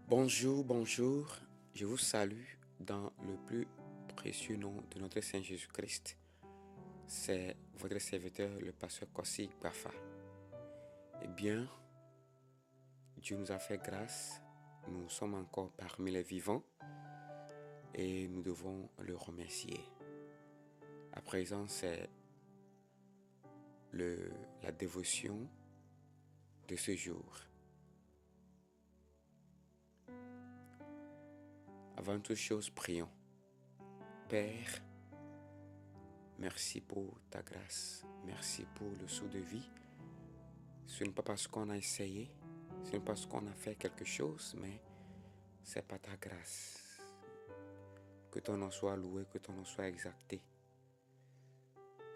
Bonjour, bonjour, je vous salue dans le plus précieux nom de notre Seigneur Jésus-Christ. C'est votre serviteur, le pasteur Kossi Bafa. Eh bien, Dieu nous a fait grâce, nous sommes encore parmi les vivants et nous devons le remercier. À présent, c'est la dévotion de ce jour. Avant toute chose, prions. Père, merci pour ta grâce, merci pour le saut de vie. Ce n'est pas parce qu'on a essayé, ce n'est pas parce qu'on a fait quelque chose, mais c'est pas ta grâce. Que ton nom soit loué, que ton nom soit exalté.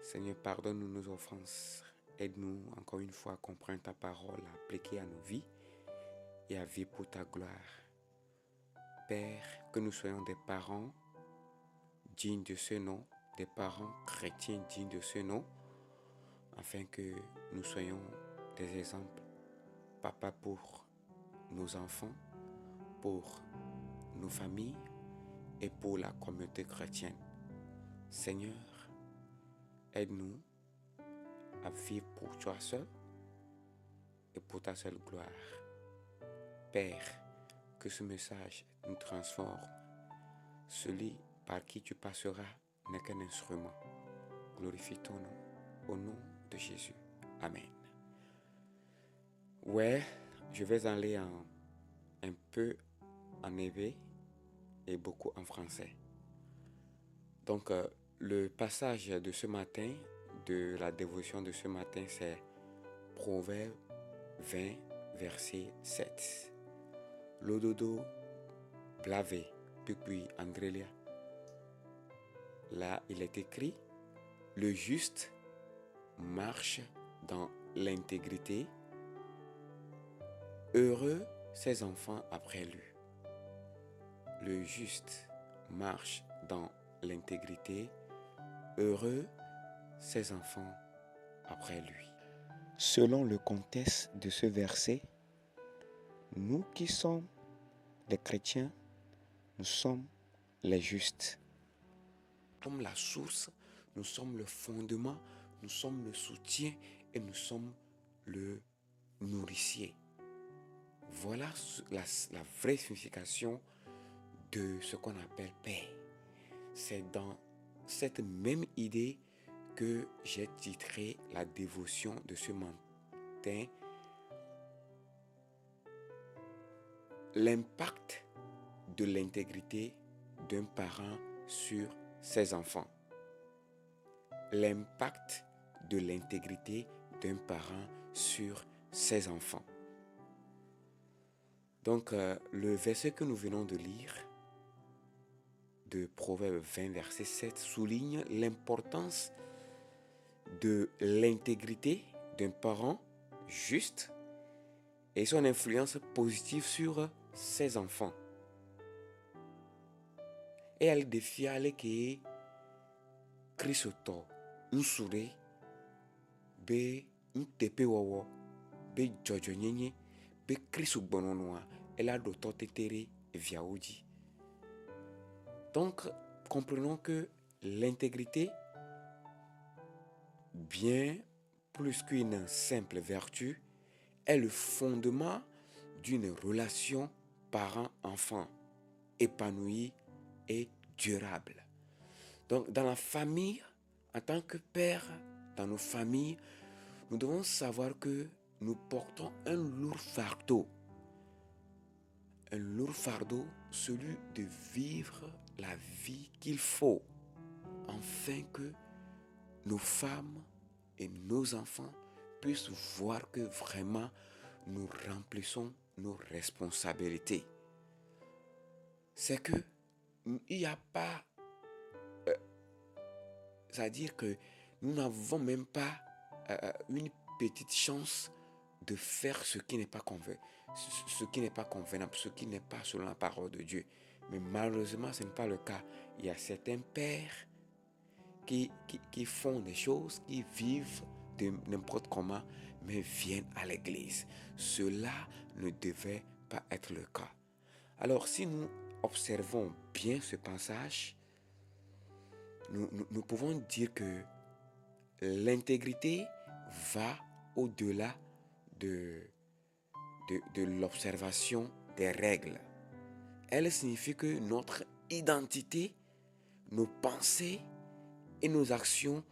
Seigneur, pardonne-nous nos offenses. Aide-nous encore une fois à comprendre ta parole, à appliquer à nos vies et à vivre pour ta gloire. Père, que nous soyons des parents dignes de ce nom, des parents chrétiens dignes de ce nom, afin que nous soyons des exemples, papa pour nos enfants, pour nos familles et pour la communauté chrétienne. Seigneur, aide-nous à vivre pour toi seul et pour ta seule gloire. Père, que ce message nous transforme. Celui par qui tu passeras n'est qu'un instrument. Glorifie ton nom, au nom de Jésus. Amen. Ouais, je vais aller un peu en hébreu et beaucoup en français. Donc, le passage de ce matin, de la dévotion de ce matin, c'est Proverbe 20, verset 7. Lododo blave, puis Andrelia. Là, il est écrit, le juste marche dans l'intégrité. Heureux ses enfants après lui. Le juste marche dans l'intégrité. Heureux ses enfants après lui. Selon le contexte de ce verset, nous qui sommes les chrétiens, nous sommes les justes. Nous sommes la source, nous sommes le fondement, nous sommes le soutien et nous sommes le nourricier. Voilà la vraie signification de ce qu'on appelle paix. C'est dans cette même idée que j'ai titré la dévotion de ce matin. L'impact de l'intégrité d'un parent sur ses enfants. L'impact de l'intégrité d'un parent sur ses enfants. Donc, le verset que nous venons de lire, de Proverbe 20, verset 7, souligne l'importance de l'intégrité d'un parent juste et son influence positive sur ses enfants. Et elle défie que Christo nsure be ntepe wowo be jojo nyenye be Christo bononwa elle a d'autres tetere viaoudi. Donc, comprenons que l'intégrité, bien plus qu'une simple vertu, est le fondement d'une relation parent-enfant épanouie et durable. Donc, dans la famille, en tant que père, dans nos familles, nous devons savoir que nous portons un lourd fardeau. Un lourd fardeau, celui de vivre la vie qu'il faut, afin que nos femmes et nos enfants puissent voir que vraiment nous remplissons nos responsabilités. C'est que il n'y a pas, c'est-à-dire que nous n'avons même pas une petite chance de faire ce qui n'est pas convenable, ce qui n'est pas selon la parole de Dieu. Mais malheureusement, ce n'est pas le cas. Il y a certains pères qui font des choses, qui vivent de n'importe comment, mais viennent à l'église. Cela ne devait pas être le cas. Alors, si nous observons bien ce passage, nous pouvons dire que l'intégrité va au-delà de l'observation des règles. Elle signifie que notre identité, nos pensées et nos actions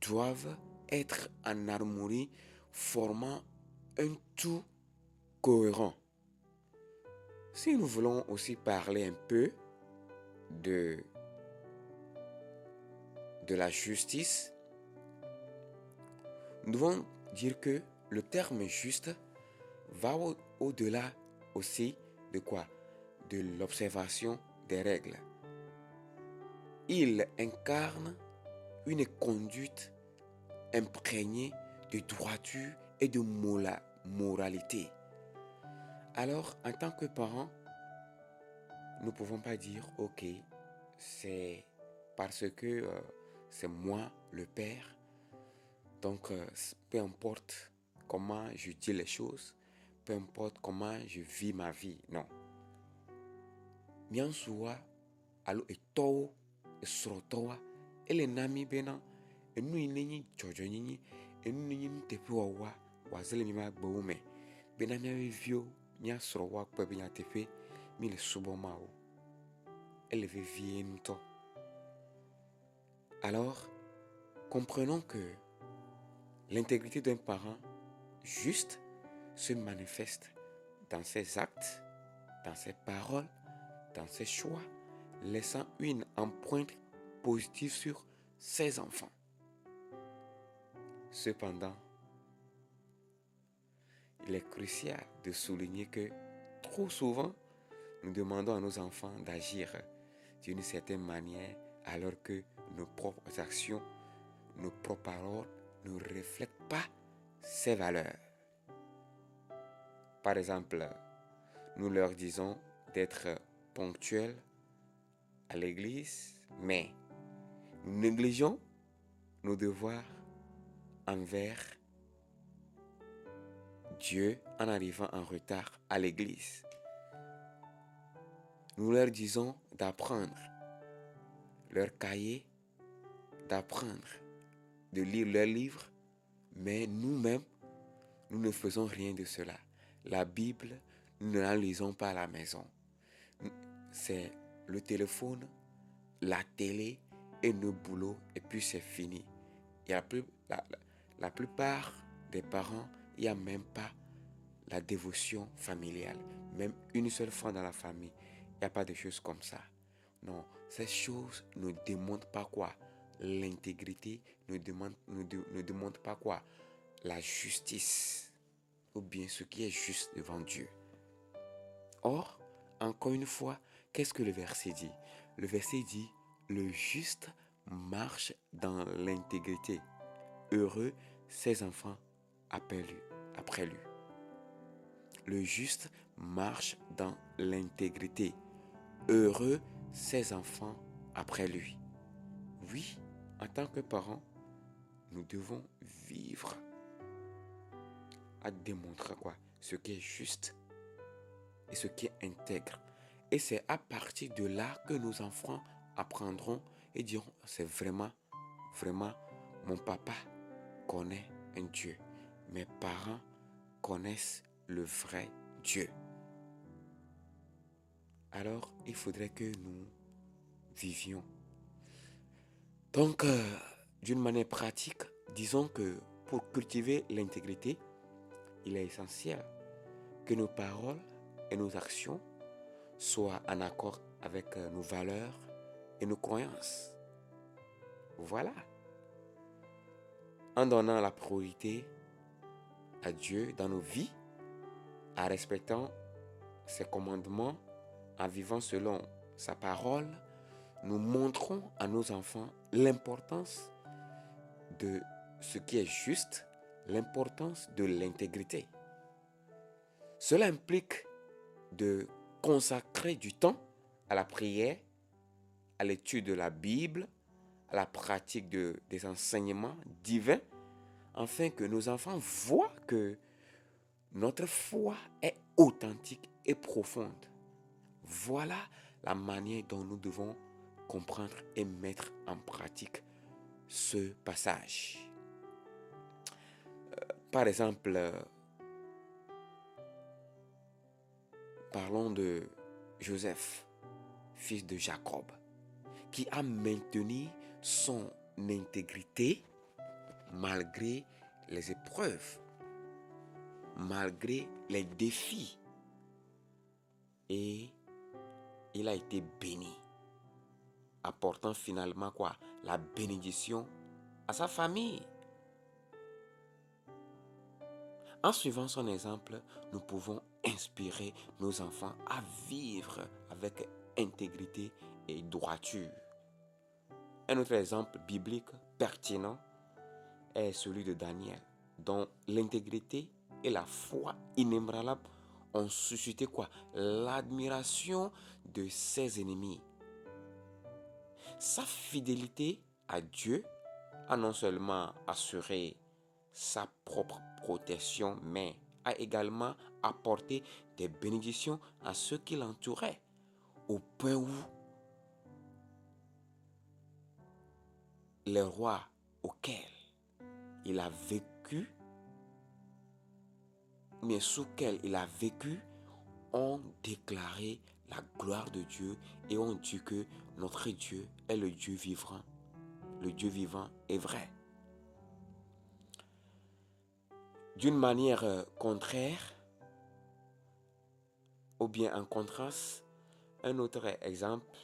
doivent être en harmonie, formant un tout cohérent. Si nous voulons aussi parler un peu de la justice, nous devons dire que le terme juste va au-delà aussi de quoi? De l'observation des règles. Il incarne une conduite imprégnée de droiture et de moralité. Alors, en tant que parents, nous ne pouvons pas dire, ok, c'est parce que c'est moi le père, donc peu importe comment je dis les choses, peu importe comment je vis ma vie, non. Bien sûr, alo etowo esrotowa ele nami bena enu inenyi jojonyi enu inenyi tepewa wazele mima gbome bena mia vivio mia srowa kwe benya tepe mi le suboma o elle veut vivre. Alors, comprenons que l'intégrité d'un parent juste se manifeste dans ses actes, dans ses paroles, dans ses choix, laissant une empreinte positive sur ses enfants. Cependant, il est crucial de souligner que trop souvent, nous demandons à nos enfants d'agir d'une certaine manière alors que nos propres actions, nos propres paroles ne reflètent pas ces valeurs. Par exemple, nous leur disons d'être ponctuels à l'église, mais nous négligeons nos devoirs envers Dieu en arrivant en retard à l'église. Nous leur disons d'apprendre leur cahier, d'apprendre, de lire leurs livres, mais nous-mêmes, nous ne faisons rien de cela. La Bible, nous ne la lisons pas à la maison. C'est le téléphone, la télé et nos boulots, et puis c'est fini. La plupart des parents, il n'y a même pas la dévotion familiale. Même une seule fois dans la famille, il n'y a pas de choses comme ça. Non, ces choses ne démontrent pas quoi? L'intégrité, ne démontrent pas quoi? La justice, ou bien ce qui est juste devant Dieu. Or, encore une fois, qu'est-ce que le verset dit? Le verset dit, le juste marche dans l'intégrité. Heureux ses enfants après lui. Le juste marche dans l'intégrité. Heureux ses enfants après lui. Oui, en tant que parents, nous devons vivre à démontrer quoi? Ce qui est juste et ce qui est intègre. Et c'est à partir de là que nos enfants apprendront et diront, c'est vraiment mon papa connaît un Dieu. Mes parents connaissent le vrai Dieu. Alors, il faudrait que nous vivions. Donc, d'une manière pratique, disons que pour cultiver l'intégrité, il est essentiel que nos paroles et nos actions soient en accord avec nos valeurs et nos croyances. Voilà. En donnant la priorité à Dieu dans nos vies, en respectant ses commandements, en vivant selon sa parole, nous montrons à nos enfants l'importance de ce qui est juste, l'importance de l'intégrité. Cela implique de consacrer du temps à la prière, à l'étude de la Bible, à la pratique des enseignements divins, afin que nos enfants voient que notre foi est authentique et profonde. Voilà la manière dont nous devons comprendre et mettre en pratique ce passage. Par exemple, parlons de Joseph, fils de Jacob, qui a maintenu son intégrité malgré les épreuves, malgré les défis. Et il a été béni, apportant finalement quoi? La bénédiction à sa famille. En suivant son exemple, nous pouvons inspirer nos enfants à vivre avec intégrité et droiture. Un autre exemple biblique pertinent est celui de Daniel, dont l'intégrité et la foi inébranlable ont suscité quoi? L'admiration de ses ennemis. Sa fidélité à Dieu a non seulement assuré sa propre protection, mais a également apporté des bénédictions à ceux qui l'entouraient, au point où les rois auxquels il a vécu, mais sous lesquels il a vécu, ont déclaré la gloire de Dieu et ont dit que notre Dieu est le Dieu vivant. Le Dieu vivant est vrai. D'une manière contraire, ou bien en contraste, un autre exemple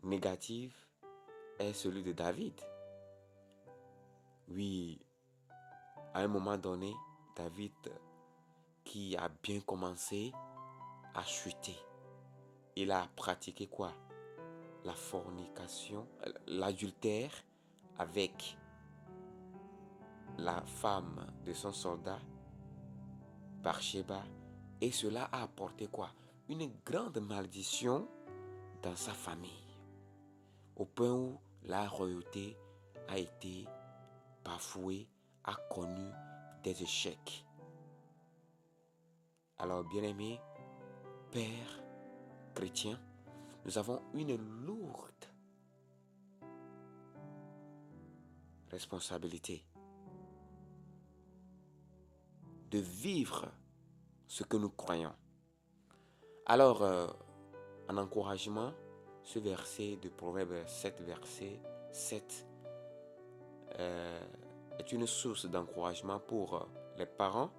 négatif est celui de David. Oui, à un moment donné, David, qui a bien commencé, a chuté. Il a pratiqué quoi? La fornication, l'adultère avec la femme de son soldat, Bathsheba, et cela a apporté quoi? Une grande malédiction dans sa famille, au point où la royauté a été bafouée, a connu des échecs. Alors, bien-aimés, pères chrétiens, nous avons une lourde responsabilité de vivre ce que nous croyons. Alors, en encouragement, ce verset de Proverbe 7, verset 7, est une source d'encouragement pour les parents,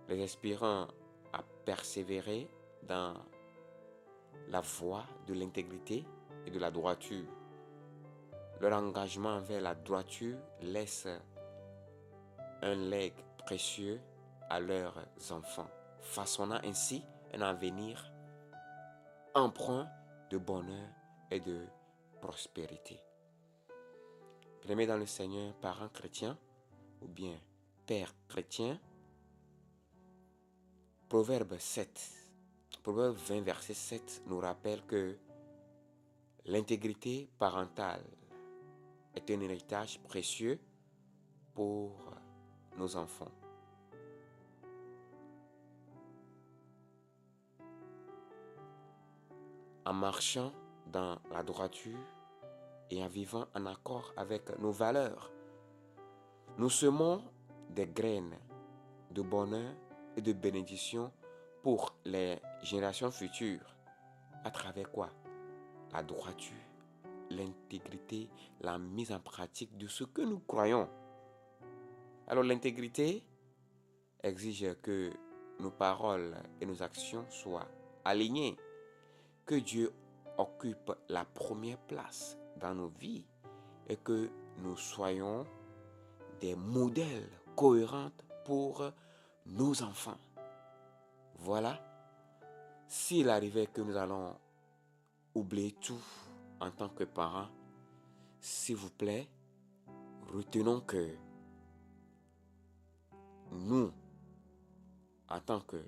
les aspirants à persévérer dans la voie de l'intégrité et de la droiture. Leur engagement envers la droiture laisse un legs précieux à leurs enfants, façonnant ainsi un avenir empreint de bonheur et de prospérité. Bien-aimés dans le Seigneur, parents chrétiens ou bien pères chrétiens, Proverbe 20, verset 7 nous rappelle que l'intégrité parentale est un héritage précieux pour nos enfants. En marchant dans la droiture et en vivant en accord avec nos valeurs, nous semons des graines de bonheur et de bénédiction pour les générations futures. À travers quoi? La droiture, l'intégrité, la mise en pratique de ce que nous croyons. Alors l'intégrité exige que nos paroles et nos actions soient alignées, que Dieu occupe la première place dans nos vies et que nous soyons des modèles cohérents pour nos enfants. Voilà, s'il arrivait que nous allons oublier tout en tant que parents, s'il vous plaît, retenons que nous, en tant que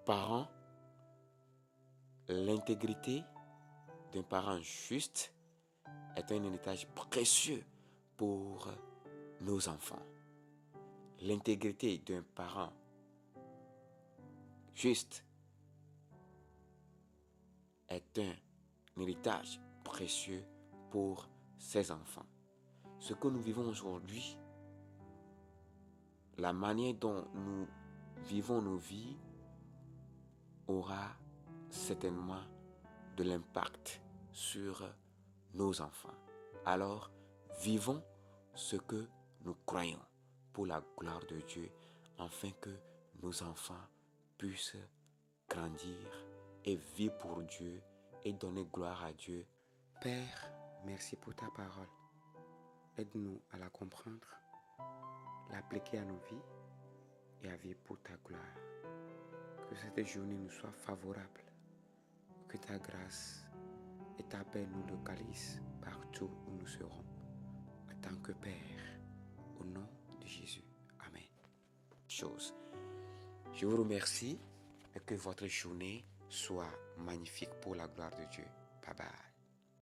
parents, l'intégrité d'un parent juste est un héritage précieux pour nos enfants. L'intégrité d'un parent juste est un héritage précieux pour ses enfants. Ce que nous vivons aujourd'hui, la manière dont nous vivons nos vies aura certainement de l'impact sur nos enfants. Alors, vivons ce que nous croyons pour la gloire de Dieu, afin que nos enfants puissent grandir et vivre pour Dieu et donner gloire à Dieu. Père, merci pour ta parole. Aide-nous à la comprendre, l'appliquer à nos vies et à vivre pour ta gloire. Que cette journée nous soit favorable. Que ta grâce et ta paix nous localisent partout où nous serons, en tant que Père, au nom de Jésus. Amen. Je vous remercie et que votre journée soit magnifique pour la gloire de Dieu. Bye bye.